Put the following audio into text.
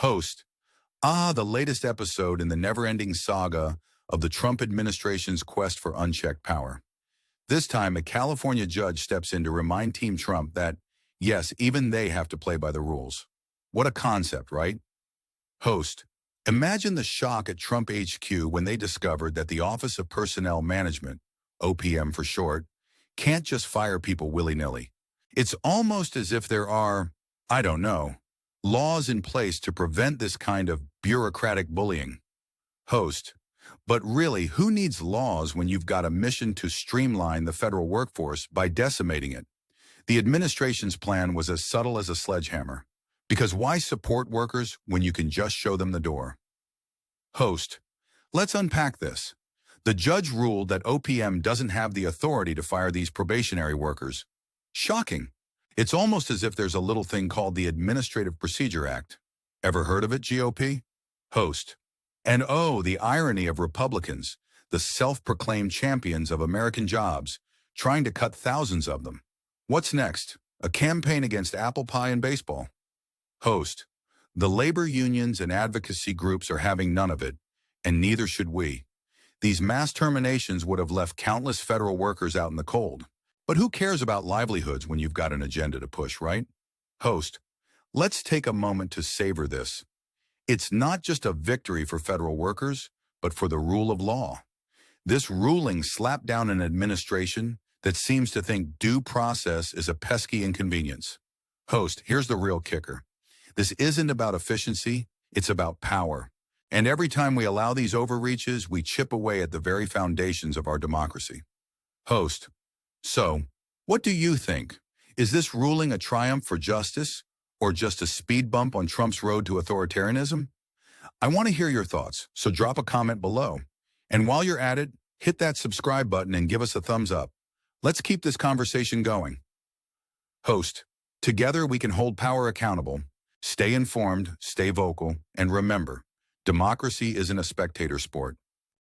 Host, the latest episode in the never-ending saga of the Trump administration's quest for unchecked power. This time, a California judge steps in to remind Team Trump that, yes, even they have to play by the rules. What a concept, right? Host, imagine the shock at Trump HQ when they discovered that the Office of Personnel Management, OPM for short, can't just fire people willy-nilly. It's almost as if there are, I don't know, laws in place to prevent this kind of bureaucratic bullying. Host, but really, who needs laws when you've got a mission to streamline the federal workforce by decimating it? The administration's plan was as subtle as a sledgehammer. Because why support workers when you can just show them the door? Host, let's unpack this. The judge ruled that OPM doesn't have the authority to fire these probationary workers. Shocking. It's almost as if there's a little thing called the Administrative Procedure Act. Ever heard of it, GOP? Host, and oh, the irony of Republicans, the self-proclaimed champions of American jobs, trying to cut thousands of them. What's next? A campaign against apple pie and baseball. Host, the labor unions and advocacy groups are having none of it, and neither should we. These mass terminations would have left countless federal workers out in the cold. But who cares about livelihoods when you've got an agenda to push, right? Host, let's take a moment to savor this. It's not just a victory for federal workers, but for the rule of law. This ruling slapped down an administration that seems to think due process is a pesky inconvenience. Host, here's the real kicker. This isn't about efficiency, it's about power. And every time we allow these overreaches, we chip away at the very foundations of our democracy. Host, so, what do you think? Is this ruling a triumph for justice, or just a speed bump on Trump's road to authoritarianism? I want to hear your thoughts, so drop a comment below. And while you're at it, hit that subscribe button and give us a thumbs up. Let's keep this conversation going. Host, together we can hold power accountable. Stay informed, stay vocal, and remember, democracy isn't a spectator sport.